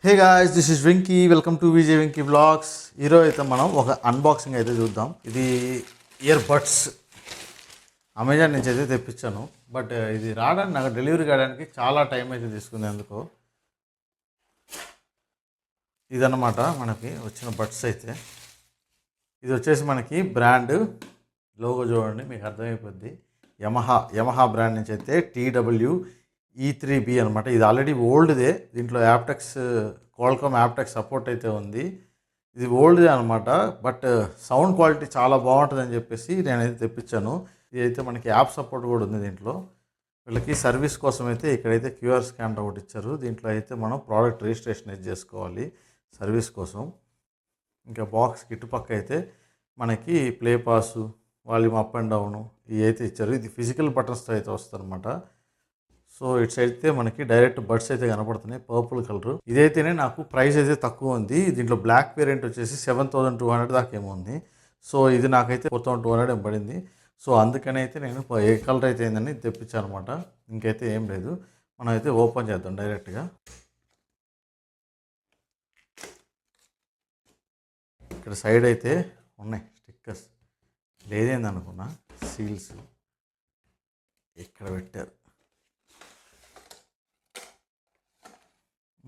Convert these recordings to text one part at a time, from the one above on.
Hey guys, this is Venky. Welcome to Vijay Venky blogs. ఈరోజు అయితే మనం ఒక అన్బాక్సింగ్ అయితే చూద్దాం. ఇది ఇయర్ బడ్స్ అమెజాన్ నుంచి అయితే తెప్పించాను. బట్ ఇది రావడానికి నాకు డెలివరీ కావడానికి చాలా టైం అయితే తీసుకుంది. ఎందుకో ఇదన్నమాట మనకి వచ్చిన బడ్స్ అయితే. ఇది వచ్చేసి మనకి బ్రాండ్ లోగో చూడండి, మీకు అర్థమైపోద్ది. యమహా బ్రాండ్ నుంచి అయితే TWE3B అనమాట. ఇది ఆల్రెడీ ఓల్డ్దే. దీంట్లో యాప్టెక్స్ క్వాల్కామ్ యాప్టెక్స్ సపోర్ట్ అయితే ఉంది. ఇది ఓల్డ్దే అనమాట. బట్ సౌండ్ క్వాలిటీ చాలా బాగుంటుందని చెప్పేసి నేనైతే తెప్పించాను. ఇదైతే మనకి యాప్ సపోర్ట్ కూడా ఉంది దీంట్లో. వీళ్ళకి సర్వీస్ కోసం అయితే ఇక్కడైతే QR స్కానర్ ఒకటి ఇచ్చారు. దీంట్లో అయితే మనం ప్రోడక్ట్ రిజిస్ట్రేషన్ అయితే చేసుకోవాలి సర్వీస్ కోసం. ఇంకా బాక్స్కి ఇటుపక్క అయితే మనకి play pass, volume up and down ఇవి అయితే ఇచ్చారు. ఇది ఫిజికల్ బటన్స్తో అయితే వస్తుంది అనమాట. సో ఇట్స్ అయితే మనకి డైరెక్ట్ బడ్స్ అయితే కనపడుతున్నాయి, పర్పుల్ కలర్. ఇదైతేనే నాకు ప్రైస్ అయితే తక్కువ ఉంది. దీంట్లో బ్లాక్ వేరియంట్ వచ్చేసి 7200 దాకా ఏమో ఉంది. సో ఇది నాకైతే 4200 ఏం పడింది. సో అందుకని అయితే నేను ఏ కలర్ అయితే ఏందని తెప్పించాను అనమాట. ఇంకైతే ఏం లేదు, మనం అయితే ఓపెన్ చేద్దాం డైరెక్ట్గా. ఇక్కడ సైడ్ అయితే ఉన్నాయి స్టిక్కర్స్. లేదేందనుకున్నా సీల్స్ ఇక్కడ పెట్టారు.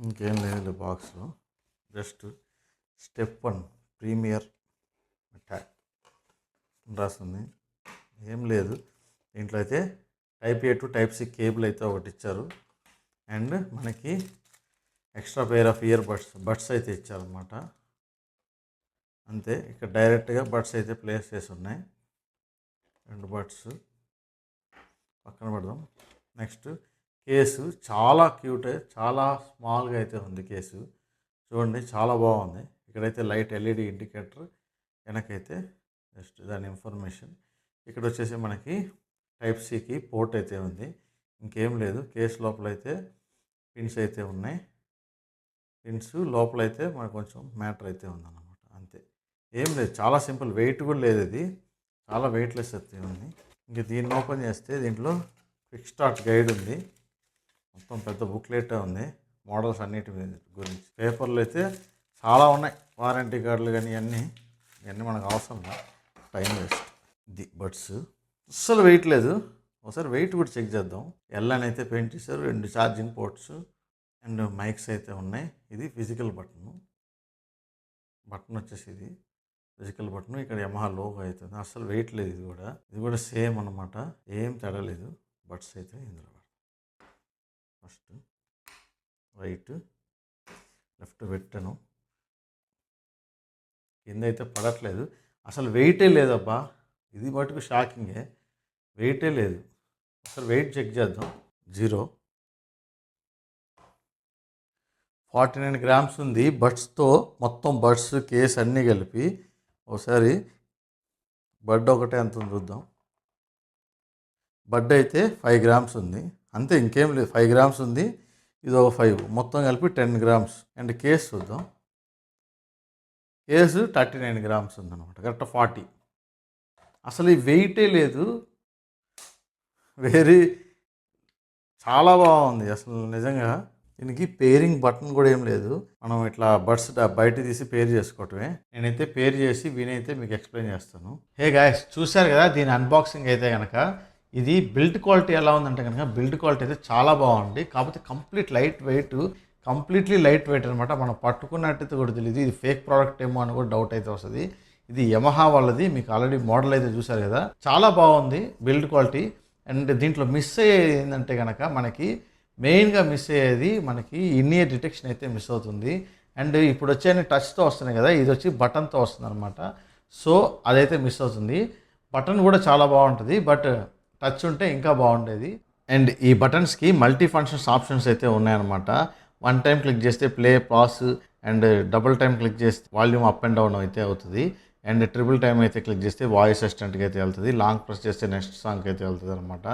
ఇంకేం లేదు బాక్స్లో. జస్ట్ స్టెప్ 1 ప్రీమియర్ ట్యాగ్ రాస్తుంది. ఏం లేదు దీంట్లో అయితే Type A to Type C cable అయితే ఒకటి ఇచ్చారు. అండ్ మనకి extra pair of ear buds అయితే ఇచ్చారనమాట. అంతే. ఇక్కడ డైరెక్ట్గా బడ్స్ అయితే ప్లేస్ చేసి ఉన్నాయి. 2 బడ్స్ పక్కన పెడదాం. నెక్స్ట్ కేసు చాలా క్యూట్, చాలా స్మాల్గా అయితే ఉంది కేసు. చూడండి చాలా బాగుంది. ఇక్కడైతే లైట్ LED ఇండికేటర్, వెనకైతే జస్ట్ దాని ఇన్ఫర్మేషన్. ఇక్కడ వచ్చేసి మనకి Type Cకి పోర్ట్ అయితే ఉంది. ఇంకేం లేదు. కేసు లోపలైతే పిన్స్ అయితే ఉన్నాయి. పిన్స్ లోపలైతే మనకు కొంచెం మ్యాటర్ అయితే ఉందన్నమాట. అంతే, ఏం లేదు. చాలా సింపుల్. వెయిట్ కూడా లేదు. ఇది చాలా వెయిట్లెస్ అయితే ఉంది. ఇంక దీన్ని ఓపెన్ చేస్తే దీంట్లో క్విక్ స్టార్ట్ గైడ్ ఉంది. మొత్తం పెద్ద బుక్లెట్ ఉంది మోడల్స్ అన్నిటి గురించి. పేపర్లు అయితే చాలా ఉన్నాయి, వారంటీ కార్డులు కానీ ఇవన్నీ మనకు అవసరం, టైం వేస్ట్. ఇది బడ్స్ అస్సలు వెయిట్ లేదు. ఒకసారి వెయిట్ కూడా చెక్ చేద్దాం. ఎల్లని అయితే పెయింట్ చేశారు. 2 ఛార్జింగ్ పోర్ట్స్ అండ్ మైక్స్ అయితే ఉన్నాయి. ఇది ఫిజికల్ బటన్ వచ్చేసి ఇది ఫిజికల్ బటన్. ఇక్కడ యమహా లోగో అవుతుంది. అస్సలు వెయిట్ లేదు. ఇది కూడా సేమ్ అన్నమాట. ఏం తేడా లేదు. బడ్స్ అయితే ఇందులో ఫస్ట్ రైట్ లెఫ్ట్ పెట్టాను. కింద అయితే పడట్లేదు. అసలు వెయిటే లేదబ్బా. ఇది మటుకు షాకింగే. వెయిటే లేదు. అసలు వెయిట్ చెక్ చేద్దాం. 49 గ్రామ్స్ ఉంది బడ్స్తో. మొత్తం బడ్స్ కేస్ అన్నీ కలిపి ఒకసారి బడ్ ఒకటే ఎంత ఉంది చూద్దాం. బడ్ అయితే 5 గ్రామ్స్ ఉంది. అంతే, ఇంకేం లేదు. 5 గ్రామ్స్ ఉంది. ఇది ఒక 5, మొత్తం కలిపి 10 గ్రామ్స్. అండ్ కేసు చూద్దాం. కేసు 39 గ్రామ్స్ ఉందన్నమాట. కరెక్ట్ 40. అసలు ఈ వెయిటే లేదు. చాలా బాగుంది అసలు నిజంగా. దీనికి పేరింగ్ బటన్ కూడా ఏం లేదు. మనం ఇట్లా బడ్స్ బయట తీసి పేర్ చేసుకోవటమే. నేనైతే పేర్ చేసి వీనైతే మీకు ఎక్స్ప్లెయిన్ చేస్తాను. హే గాయస్, చూశారు కదా దీని అన్బాక్సింగ్ అయితే కనుక. ఇది బిల్డ్ క్వాలిటీ ఎలా ఉందంటే కనుక, బిల్డ్ క్వాలిటీ అయితే చాలా బాగుంది. కాకపోతే కంప్లీట్లీ లైట్ వెయిట్ అనమాట. మనం పట్టుకున్నట్టయితే కూడా తెలియదు ఇది ఫేక్ ప్రోడక్ట్ ఏమో అని కూడా డౌట్ అయితే వస్తుంది. ఇది యమహా వాళ్ళది. మీకు ఆల్రెడీ మోడల్ అయితే చూసారు కదా. చాలా బాగుంది బిల్డ్ క్వాలిటీ. అండ్ దీంట్లో మిస్ అయ్యేది ఏంటంటే కనుక, మనకి మెయిన్గా మిస్ అయ్యేది మనకి ఇన్-ఇయర్ డిటెక్షన్ అయితే మిస్ అవుతుంది. అండ్ ఇప్పుడు వచ్చే టచ్తో వస్తున్నాయి కదా, ఇది వచ్చి బటన్తో వస్తుంది అనమాట. సో అదైతే మిస్ అవుతుంది. బటన్ కూడా చాలా బాగుంటుంది, బట్ టచ్ ఉంటే ఇంకా బాగుండేది. అండ్ ఈ బటన్స్కి మల్టీ ఫంక్షన్స్ ఆప్షన్స్ అయితే ఉన్నాయన్నమాట. 1 టైం క్లిక్ చేస్తే play, pass, and double time click చేస్తే వాల్యూమ్ అప్ అండ్ డౌన్ అయితే అవుతుంది. అండ్ ట్రిపుల్ టైం అయితే క్లిక్ చేస్తే వాయిస్ అసిస్టెంట్కి అయితే వెళ్తుంది. లాంగ్ ప్రెస్ చేస్తే నెక్స్ట్ సాంగ్కి అయితే వెళ్తుంది అనమాట.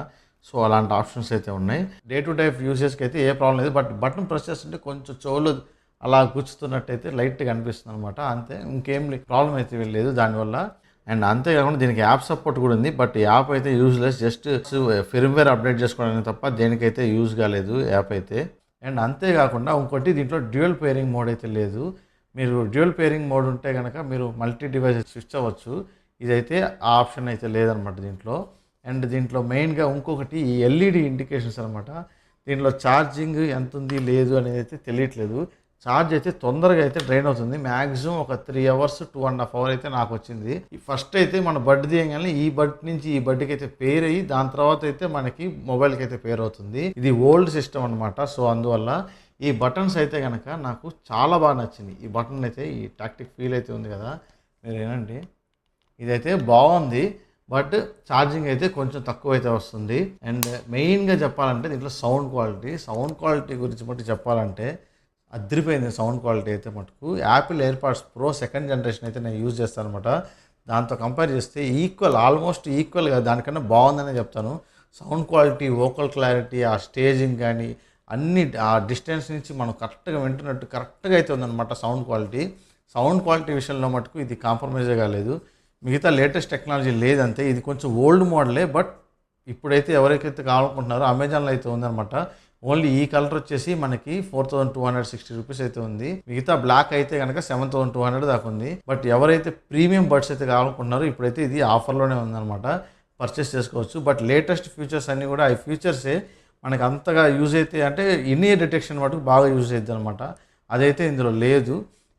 సో అలాంటి ఆప్షన్స్ అయితే ఉన్నాయి. డే టు డే యూజెస్కి అయితే ఏ ప్రాబ్లం లేదు. బట్ బటన్ ప్రెస్ చేస్తుంటే కొంచెం చెవులు అలా గుచ్చుతున్నట్టయితే లైట్గా అనిపిస్తుంది అనమాట. అంతే, ఇంకేం ప్రాబ్లం అయితే లేదు దానివల్ల. అండ్ అంతేకాకుండా దీనికి యాప్ సపోర్ట్ కూడా ఉంది. బట్ యాప్ అయితే యూజ్లెస్. జస్ట్ ఫిర్మ్వేర్ అప్డేట్ చేసుకోవడానికి తప్ప దేనికైతే యూజ్ కాలేదు యాప్ అయితే. అండ్ అంతేకాకుండా ఇంకోటి దీంట్లో డ్యూయల్ పేరింగ్ మోడ్ అయితే లేదు. మీరు డ్యూయల్ పేరింగ్ మోడ్ ఉంటే కనుక మీరు మల్టీ డివైస్ స్విచ్ అవ్వచ్చు. ఇదైతే ఆ ఆప్షన్ అయితే లేదనమాట దీంట్లో. అండ్ దీంట్లో మెయిన్గా ఇంకొకటి ఈ ఎల్ఈడి ఇండికేషన్స్ అనమాట. దీంట్లో ఛార్జింగ్ ఎంత ఉంది లేదు అనేది అయితే తెలియట్లేదు. ఛార్జ్ అయితే తొందరగా అయితే డ్రైన్ అవుతుంది. మ్యాక్సిమం ఒక 3 అవర్స్ 2.5 అవర్ అయితే నాకు వచ్చింది. ఫస్ట్ అయితే మన బడ్ తీయగానే ఈ బడ్ నుంచి ఈ బడ్కి అయితే పేర్ అయ్యి దాని తర్వాత అయితే మనకి మొబైల్కి అయితే పేర్ అవుతుంది. ఇది ఓల్డ్ సిస్టమ్ అనమాట. సో అందువల్ల ఈ బటన్స్ అయితే కనుక నాకు చాలా బాగా నచ్చింది. ఈ బటన్ అయితే ఈ టాక్టిక్ ఫీల్ అయితే ఉంది కదా, మీరు ఏనండి, ఇదైతే బాగుంది. బట్ ఛార్జింగ్ అయితే కొంచెం తక్కువ అయితే వస్తుంది. అండ్ మెయిన్గా చెప్పాలంటే దీంట్లో సౌండ్ క్వాలిటీ గురించి మట్టి చెప్పాలంటే అదిరిపోయింది సౌండ్ క్వాలిటీ అయితే మటుకు. Apple AirPods pro 2nd generation అయితే నేను యూజ్ చేస్తాను అనమాట. దాంతో కంపేర్ చేస్తే ఆల్మోస్ట్ ఈక్వల్గా దానికన్నా బాగుందనే చెప్తాను. సౌండ్ క్వాలిటీ, వోకల్ క్లారిటీ, ఆ స్టేజింగ్ కానీ అన్ని ఆ డిస్టెన్స్ నుంచి మనం కరెక్ట్గా వింటున్నట్టు కరెక్ట్గా అయితే ఉందన్నమాట సౌండ్ క్వాలిటీ విషయంలో మటుకు ఇది కాంప్రమైజే కాలేదు. మిగతా లేటెస్ట్ టెక్నాలజీ లేదంతే. ఇది కొంచెం ఓల్డ్ మోడలే, బట్ ఇప్పుడైతే ఎవరికైతే కావాలనుకుంటున్నారో అమెజాన్లో అయితే ఉందన్నమాట. ఓన్లీ ఈ కలర్ వచ్చేసి మనకి 4260 రూపీస్ అయితే ఉంది. మిగతా బ్లాక్ అయితే కనుక 7200 దాకా ఉంది. బట్ ఎవరైతే ప్రీమియం బడ్స్ అయితే కావాలనుకుంటున్నారో ఇప్పుడైతే ఇది ఆఫర్లోనే ఉందన్నమాట, పర్చేస్ చేసుకోవచ్చు. బట్ లేటెస్ట్ ఫీచర్స్ అన్నీ కూడా ఈ ఫీచర్సే మనకు అంతగా యూజ్ అయితే, అంటే ఇన్-ఇయర్ డిటెక్షన్ మటుకు బాగా యూజ్ అవుతుంది అనమాట. అదైతే ఇందులో లేదు.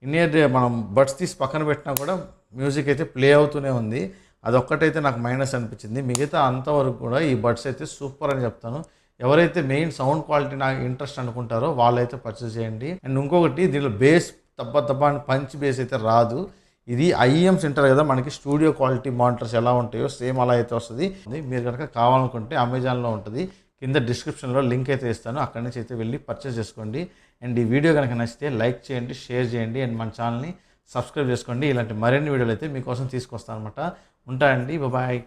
ఇన్-ఇయర్ మనం బడ్స్ తీసి పక్కన పెట్టినా కూడా మ్యూజిక్ అయితే ప్లే అవుతూనే ఉంది. అదొక్కటైతే నాకు మైనస్ అనిపించింది. మిగతా అంతవరకు కూడా ఈ బడ్స్ అయితే సూపర్ అని చెప్తాను. ఎవరైతే మెయిన్ సౌండ్ క్వాలిటీ నాకు ఇంట్రెస్ట్ అనుకుంటారో వాళ్ళైతే పర్చేస్ చేయండి. అండ్ ఇంకొకటి దీనిలో బేస్ తప్ప అని పంచ్ బేస్ అయితే రాదు. ఇది ఐఎమ్స్ అంటారు కదా, మనకి స్టూడియో క్వాలిటీ మానిటర్స్ ఎలా ఉంటాయో సేమ్ అలా అయితే వస్తుంది. మీరు కనుక కావాలనుకుంటే అమెజాన్లో ఉంటుంది, కింద డిస్క్రిప్షన్లో లింక్ అయితే ఇస్తాను, అక్కడి నుంచి అయితే వెళ్ళి పర్చేస్ చేసుకోండి. అండ్ ఈ వీడియో కనుక నచ్చితే లైక్ చేయండి, షేర్ చేయండి, అండ్ మన ఛానల్ని సబ్స్క్రైబ్ చేసుకోండి. ఇలాంటి మరిన్ని వీడియోలు అయితే మీకోసం తీసుకొస్తాను అనమాట. ఉంటాయండి, బాయ్.